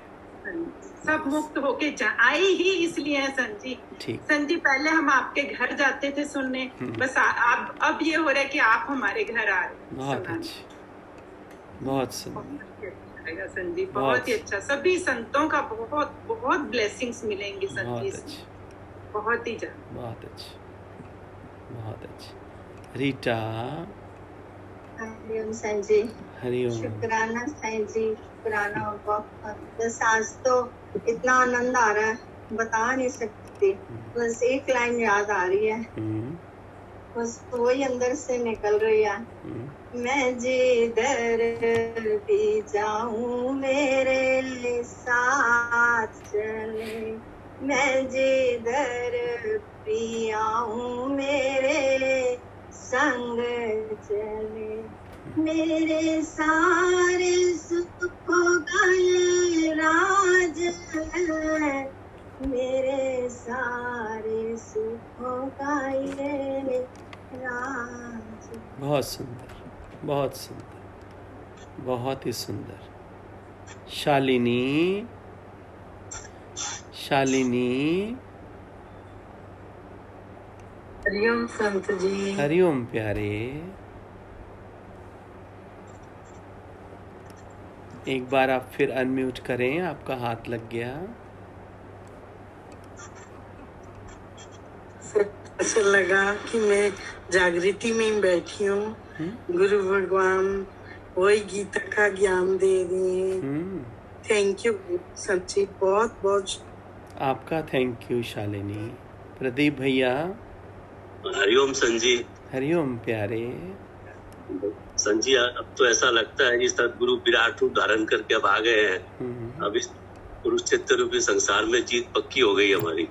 सब मुक्त होके आए ही इसलिए है संजी। ठीक संजी, पहले हम आपके घर जाते थे सुनने, बस आप अब ये हो रहा है कि आप हमारे घर आ रहे हैं। बहुत अच्छे, बहुत सुंदर संजी, बहुत ही अच्छा। सभी संतों का बहुत बहुत ब्लेसिंग्स मिलेंगे संजी, बहुत ही ज्यादा। बहुत अच्छे, बहुत अच्छे। रीटा, हरिओम साईं जी। हरिओम। शुक्राना साईं जी, शुक्राना। बस आज तो इतना आनंद आ रहा है, बता नहीं सकती। बस एक लाइन याद आ रही है, बस वही अंदर से निकल रही है। मैं जिधर भी जाऊं मेरे साथ चले, मैं जिधर भी आऊं मेरे संग चले, मेरे सारे सुखों का ये राज है, मेरे सारे सुखों का ये राज। बहुत सुंदर, बहुत सुंदर, बहुत ही सुंदर। शालिनी, शालिनी। हरिओम संत जी। हरिओम प्यारे। एक बार आप फिर अनम्यूट करें, आपका हाथ लग गया। ऐसा लगा कि मैं जागृति में बैठी हूँ, गुरु भगवान वही गीता का ज्ञान दे रही हैं। थैंक यू सच्ची, बहुत बहुत आपका थैंक यू शालिनी। प्रदीप भैया। हरिओम संजी। हरिओम प्यारे। संजी, अब तो ऐसा लगता है कि सदगुरु विराट रूप धारण करके अब आ गए हैं। अब इस कुरुक्षेत्र रूपी संसार में जीत पक्की हो गई हमारी।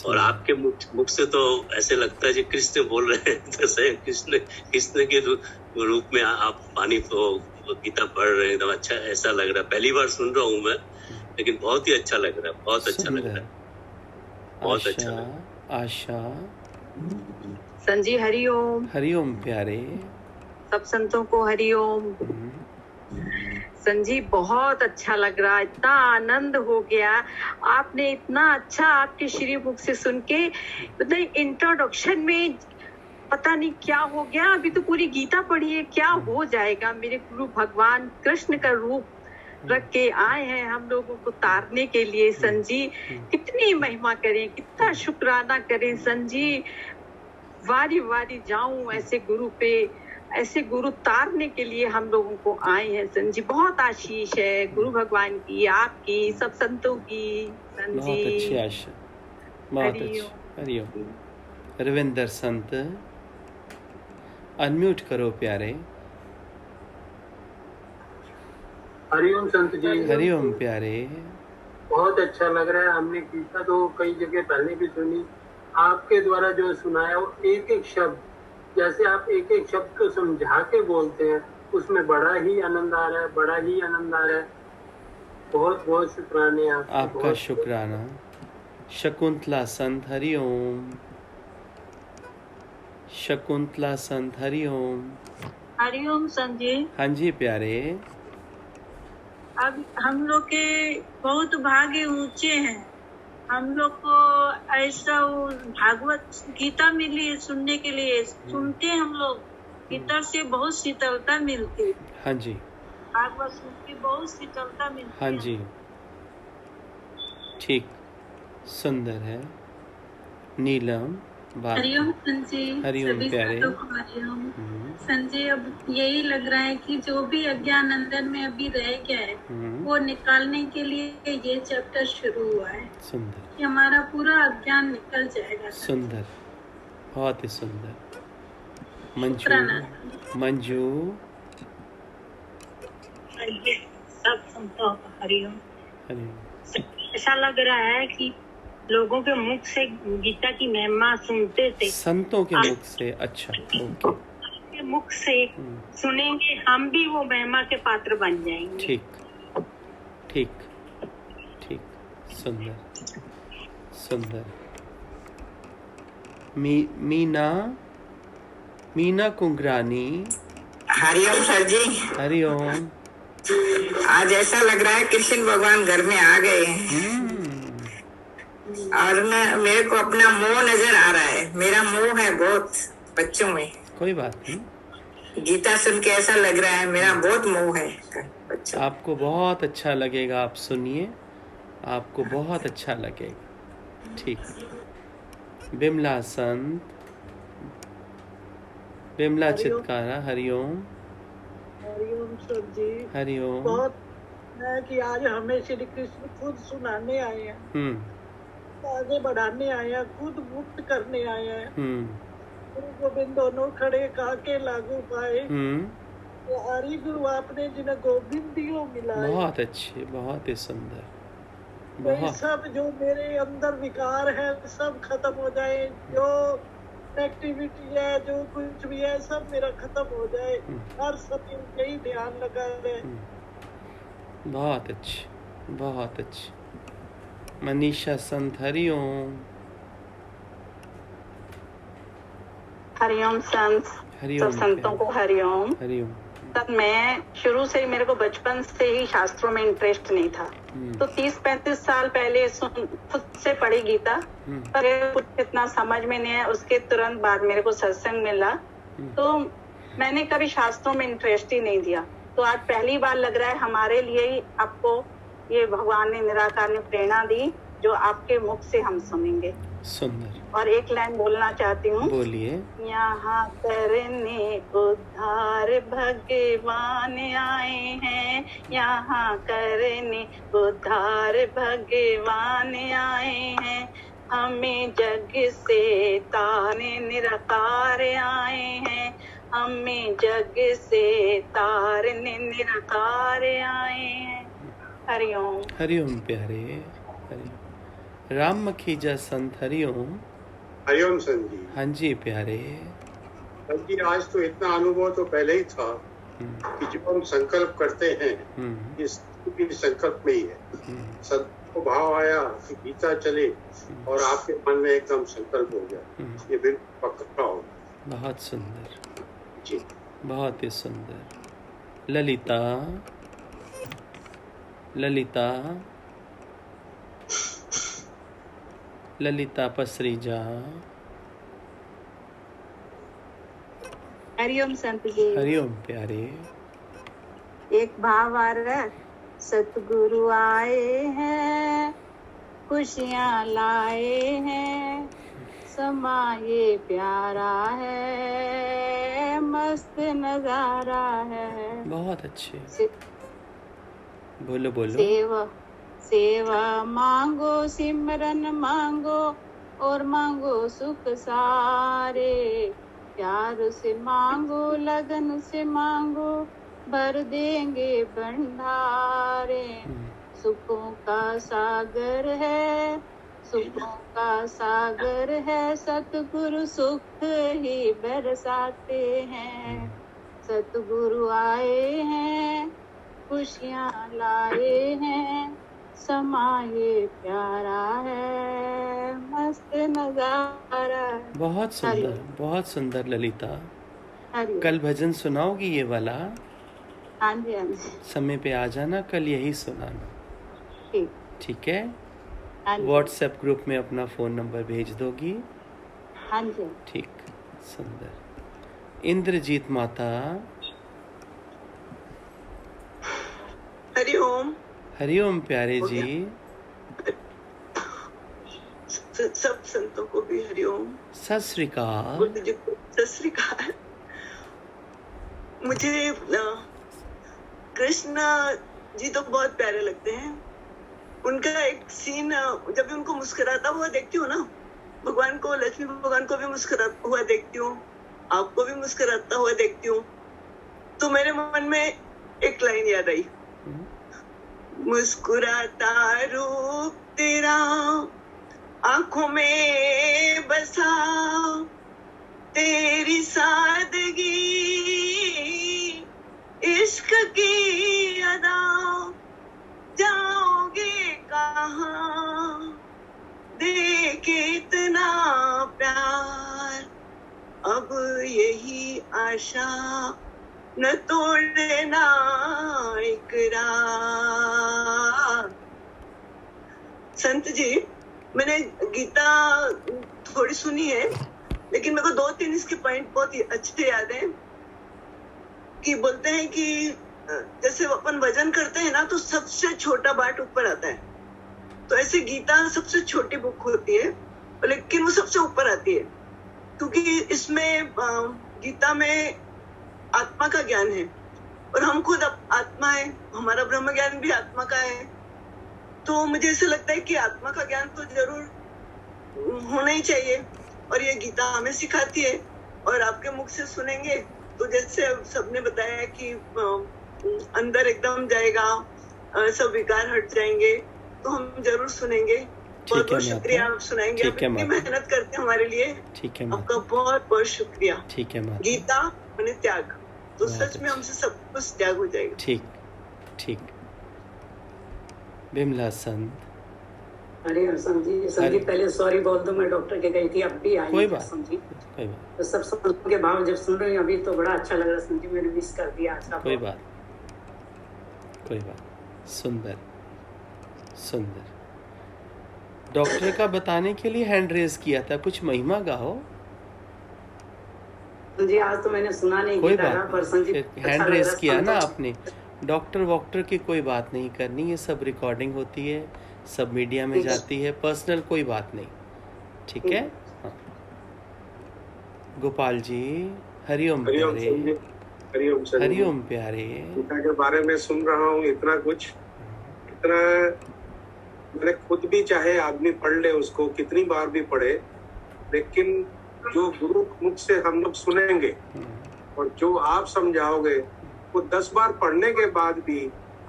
और आपके मुख से तो ऐसे लगता है कि कृष्ण बोल रहे हैं, जैसे कृष्ण के रूप में आप वाणी को गीता पढ़ रहे हैं। एकदम अच्छा ऐसा लग रहा है, पहली बार सुन रहा हूँ मैं, लेकिन बहुत ही अच्छा लग रहा है, बहुत अच्छा लग रहा है, बहुत अच्छा लग रहा है। आशा। संजी हरिओम। हरिओम प्यारे। सब संतों को हरिओम। संजी बहुत अच्छा लग रहा, इतना आनंद हो गया। आपने इतना अच्छा आपके श्री मुख से सुन के, मतलब इंट्रोडक्शन में पता नहीं क्या हो गया। अभी तो पूरी गीता पढ़ी है, क्या हो जाएगा। मेरे गुरु भगवान कृष्ण का रूप रख के आए हैं हम लोगों को तारने के लिए। संजी कितनी महिमा करें, कितना शुक्राना करें। संजी वारी वारी जाऊं ऐसे गुरु पे, ऐसे गुरु तारने के लिए हम लोगों को आए हैं। संजी बहुत आशीष है गुरु भगवान की, आपकी, सब संतों की। संजी बहुत अच्छी आशा, बहुत अच्छी। हरिओम। रविंदर संत, अनम्यूट करो प्यारे। हरिओम संत जी। हरिओम प्यारे। बहुत अच्छा लग रहा है। हमने गीता तो कई जगह पहले भी सुनी, आपके द्वारा जो सुनाया वो एक एक शब्द, जैसे आप एक एक शब्द को समझा के बोलते हैं, उसमें बड़ा ही आनंद आ रहा है, बड़ा ही आनंद आ रहा है। बहुत बहुत शुक्राने आपका शुक्राना। शकुंतला संत हरिओम। शकुंतला संत हरिओम। हरिओम संजी। हाँ जी प्यारे। अब हम लोग के बहुत भाग्य ऊंचे हैं। हम लोग को ऐसा भागवत गीता मिली है सुनने के लिए, सुनते हम लोग, गीता से बहुत शीतलता मिलती है। हाँ जी। भागवत सुन के बहुत शीतलता मिलती है। हाँ जी, ठीक, सुंदर है। नीलम। हरिओम संजी। हरिओम प्यारे। हरिओम संजी। अब यही लग रहा है कि जो भी अज्ञान अंदर में अभी रह गया है वो निकालने के लिए ये चैप्टर शुरू हुआ है। सुंदर। कि हमारा पूरा अज्ञान निकल जाएगा। सुंदर, बहुत ही सुंदर। मंजू। सब संतों का हरिओम। ऐसा लग रहा है कि लोगों के मुख से गीता की महिमा सुनते थे, संतों के मुख से। अच्छा, ओके, के मुख से सुनेंगे, हम भी वो महिमा के पात्र बन जाएंगे। ठीक ठीक ठीक, सुंदर सुंदर। मीना कुंगरानी। हरिओम सर जी। हरिओम। आज ऐसा लग रहा है कृष्ण भगवान घर में आ गए हैं और मेरे को अपना मोह नजर आ रहा है। मेरा मोह है बहुत बच्चों में। कोई बात नहीं, गीता सुन के ऐसा लग रहा है मेरा बहुत मोह है बच्चों। आपको बहुत अच्छा लगेगा, आप सुनिए, आपको बहुत अच्छा लगेगा। ठीक। बिमला संत, बिमला चित्कारा। हरिओम। हरिओम सर जी। हरिओम। बहुत है कि आज हमें श्री कृष्ण खुद सुनाने आए हैं, आगे बढ़ाने आए हैं, खुद मुक्त करने आए हैं। गुरु गोविंद दोनों खड़े काके लागू पाए। हरि गुरु आपने जिन्हें गोविंद दियो मिलाए। बहुत अच्छे, बहुत ही सुंदर। बहुत सब जो मेरे अंदर विकार है सब खत्म हो जाए, जो एक्टिविटी है, जो कुछ भी है, सब मेरा खत्म हो जाए। हर समय यही ध्यान लगा रहे। बहुत अच्छी, बहुत अच्छी। मनीषा संत। हरिओम। हरिओम संत। हरिओम। सब संतों को हरिओम। हरिओम। तब मैं शुरू से ही, मेरे को बचपन से ही शास्त्रों में इंटरेस्ट नहीं था, तो 30-35 साल पहले खुद से पढ़ी गीता, पर कुछ इतना समझ में नहीं है। उसके तुरंत बाद मेरे को सत्संग मिला, तो मैंने कभी शास्त्रों में इंटरेस्ट ही नहीं दिया। तो आज पहली बार लग रहा है हमारे लिए ही आपको ये भगवान ने, निराकार ने प्रेरणा दी, जो आपके मुख से हम सुनेंगे। सुंदर। और एक लाइन बोलना चाहती हूँ। बोलिए। यहाँ करने उद्धार भगवान आए हैं, यहाँ करने उद्धार भगवान आए हैं, हमें जग से ताने निराकार आए हैं, हमें जग से तारने निराकार आए हैं। हरिओम। हरिओम प्यारे। हरिओम। राम मखीजा संत। हरिओम। हरिओम संत जी। हाँ जी प्यारे। संत जी, आज तो इतना अनुभव तो पहले ही था कि जो हम संकल्प करते हैं इस संकल्प में ही है। सत्य को भाव आया कि गीता चले और आपके मन में एकदम संकल्प हो गया, ये बिल्कुल पक्का हो। बहुत सुंदर जी, बहुत ही सुंदर। ललिता। ललिता। ललिता पसरीजा। हरिओम संत जी। हरिओम प्यारे। एक भाव आ रहा है, सतगुरु आए हैं, खुशियाँ लाए हैं, समाये प्यारा है, मस्त नजारा है। बहुत अच्छे। बोलो बोलो। सेवा सेवा मांगो, सिमरन मांगो और मांगो सुख सारे, प्यार से मांगो, लगन से मांगो, भर देंगे भंडारे। सुखों का सागर है, सुखों का सागर है, सतगुरु सुख ही बरसाते हैं। सतगुरु आए हैं, खुशियाँ लाए हैं, समाये प्यारा है, मस्त नजारा। बहुत सुंदर, बहुत सुंदर ललिता। कल भजन सुनाओगी ये वाला? हाँ जी, हाँ जी। समय पे आ जाना, कल यही सुनाना। ठीक। ठीक है। व्हाट्सएप ग्रुप में अपना फोन नंबर भेज दोगी? हाँ जी। ठीक, सुंदर। इंद्रजीत माता। हरिओम। हरिओम प्यारे जी। सब संतों को भी हरिओम। सत श्री अकाल। गुरु जी को सत श्री अकाल। मुझे कृष्ण जी तो बहुत प्यारे लगते हैं। उनका एक सीन, जब भी उनको मुस्कुराता हुआ देखती हूँ ना, भगवान को, लक्ष्मी भगवान को भी मुस्कुराता हुआ देखती हूँ, आपको भी मुस्कुराता हुआ देखती हूँ, तो मेरे मन में एक लाइन याद आई, मुस्कुराता रूप तेरा आंखों में बसा, तेरी सादगी इश्क की अदा, जाओगे कहाँ दे के इतना प्यार, अब यही आशा न तोड़ना इकरार। संत जी, मैंने गीता थोड़ी सुनी है, लेकिन मेरे को 2-3 इसके पॉइंट बहुत ही अच्छे याद हैं। कि बोलते हैं कि जैसे अपन वजन करते हैं ना, तो सबसे छोटा बाट ऊपर आता है। तो ऐसे गीता सबसे छोटी बुक होती है, लेकिन वो सबसे ऊपर आती है, क्योंकि इसमें गीता में आत्मा का ज्ञान है, और हम खुद आत्मा है, हमारा ब्रह्म ज्ञान भी आत्मा का है। तो मुझे ऐसा लगता है कि आत्मा का ज्ञान तो जरूर होना ही चाहिए, और ये गीता हमें सिखाती है। और आपके मुख से सुनेंगे तो जैसे सबने बताया कि अंदर एकदम जाएगा, सब विकार हट जाएंगे, तो हम जरूर सुनेंगे। बहुत बहुत शुक्रिया, आप सुनाएंगे, आप इतनी मेहनत करते हैं हमारे लिए। ठीक है, आपका बहुत बहुत शुक्रिया। ठीक है माता। गीता मैंने त्याग, तो सच में हमसे सब कुछ त्याग हो जाएगा। ठीक ठीक। बिमला संत। अरे संत जी पहले सॉरी बोल दो, मैं डॉक्टर के गई थी, अब भी आई। कोई बात संत जी, कोई बात। तो सब सुन के भाव जब सुन रही हूँ अभी, तो बड़ा अच्छा लग रहा है संत जी, मैंने मिस कर दिया आज का। कोई बात कोई बात। सुंदर सुंदर। डॉक्टर का बताने के लिए हैंड रेज किया था, कुछ महिमा गाओ। जी आज तो मैंने सुना नहीं, कोई बात पर संत जी हैंड रेज किया ना आपने। डॉक्टर वॉक्टर की कोई बात नहीं करनी, ये सब रिकॉर्डिंग होती है, सब मीडिया में जाती है, पर्सनल कोई बात नहीं, ठीक है। हाँ। गोपाल जी, हरिओम प्यारे। हरिओम सर। हरिओम प्यारे। गीता के बारे में सुन रहा हूँ, इतना कुछ, इतना मैंने खुद भी, चाहे आदमी पढ़ ले उसको कितनी बार भी पढ़े, लेकिन जो गुरु मुख से हम लोग सुनेंगे और जो आप समझाओगे, वो 10 बार पढ़ने के बाद भी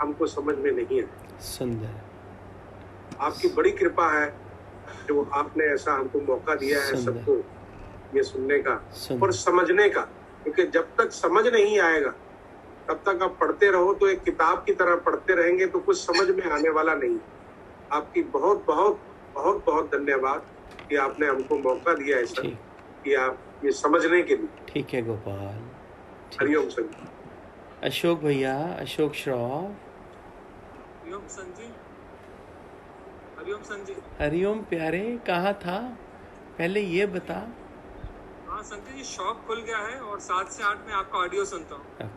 हमको समझ में नहीं है। सुंदर। आपकी बड़ी कृपा है जो आपने ऐसा हमको मौका दिया है सबको ये सुनने का और समझने का, क्योंकि जब तक समझ नहीं आएगा तब तक आप पढ़ते रहो तो एक किताब की तरह पढ़ते रहेंगे, तो कुछ समझ में आने वाला नहीं। आपकी बहुत बहुत बहुत बहुत धन्यवाद कि आपने हमको मौका दिया है सर, कि आप ये समझने के लिए। ठीक है गोपाल। हरिओम सर। अशोक भैया, अशोक श्रॉफ। हरिओम संजी। हरिओम संजी। हरिओम प्यारे, कहाँ था पहले ये बता। हाँ संजी जी, शॉप खुल गया है और 7 से 8 में आपका ऑडियो सुनता हूँ।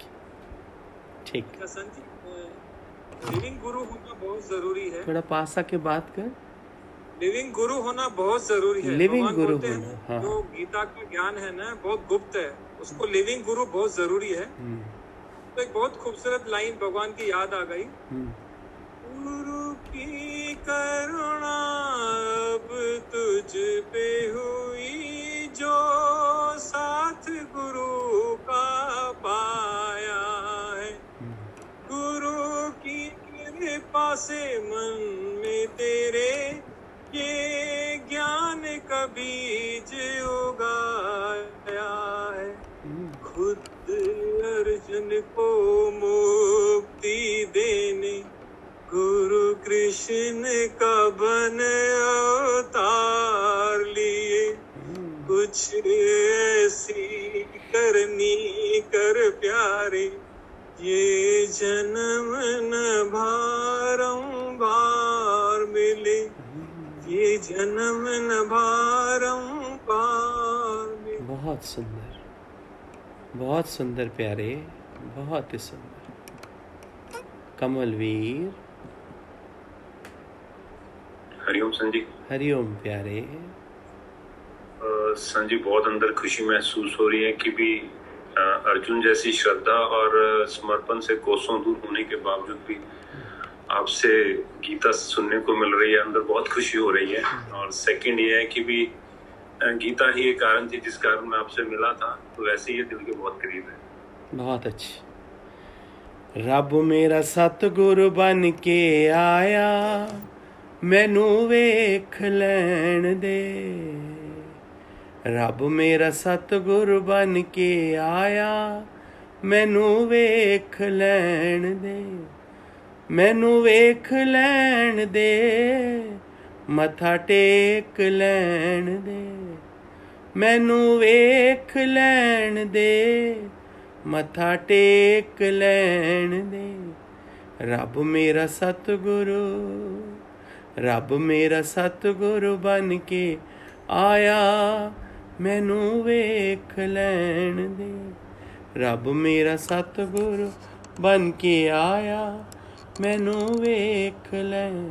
ठीक। संजी, लिविंग गुरु होना बहुत जरूरी है। थोड़ा पास आके बात कर। लिविंग गुरु होना बहुत जरूरी है। लिविंग गुरु होना, हाँ। जो गीता का ज्ञान है ना, बहुत गुप्त है, उसको लिविंग गुरु बहुत जरूरी है। तो एक बहुत खूबसूरत लाइन भगवान की याद आ गई, गुरु की करुणा अब तुझ पे हुई, जो साथ गुरु का पाया है, गुरु की कृपा से मन में तेरे ये ज्ञान का बीज उगाया है। खुद अर्जुन को मुक्ति देने गुरु कृष्ण का बन अवतार लिए, कुछ ऐसी करनी कर प्यारे, ये जन्म न बारंबार मिले, ये जन्म न बारंबार मिले। बहुत सुंदर, बहुत सुंदर प्यारे, बहुत ही सुंदर। कमलवीर। हरिओम संजी। हरिओम प्यारे। संजी, बहुत अंदर खुशी महसूस हो रही है कि भी अर्जुन जैसी श्रद्धा और समर्पण से कोसों दूर होने के बावजूद भी आपसे गीता सुनने को मिल रही है, अंदर बहुत खुशी हो रही है। और सेकंड ये है कि भी गीता ही एक कारण थी जिस कारण मैं आपसे मिला था, तो वैसे ही दिल के बहुत करीब है। बहुत अच्छी। ਰੱਬ ਮੇਰਾ ਸਤਿਗੁਰ ਬਣ ਕੇ ਆਇਆ, ਮੈਨੂੰ ਵੇਖ ਲੈਣ ਦੇ। ਰੱਬ ਮੇਰਾ ਸਤਿਗੁਰ ਬਣ ਕੇ ਆਇਆ, ਮੈਨੂੰ ਵੇਖ ਲੈਣ ਦੇ। ਮੈਨੂੰ ਵੇਖ ਲੈਣ ਦੇ, ਮੱਥਾ ਟੇਕ ਲੈਣ ਦੇ। ਮੈਨੂੰ ਵੇਖ ਲੈਣ ਦੇ, ਮੱਥਾ ਟੇਕ ਲੈਣ ਦੇ। ਰੱਬ ਮੇਰਾ ਸਤਿਗੁਰੂ, ਰੱਬ ਮੇਰਾ ਸਤਿਗੁਰੂ ਬਣ ਕੇ ਆਇਆ, ਮੈਨੂੰ ਵੇਖ ਲੈਣ ਦੇ। ਰੱਬ ਮੇਰਾ ਸਤਿਗੁਰੂ ਬਣ ਕੇ ਆਇਆ, ਮੈਨੂੰ ਵੇਖ ਲੈਣ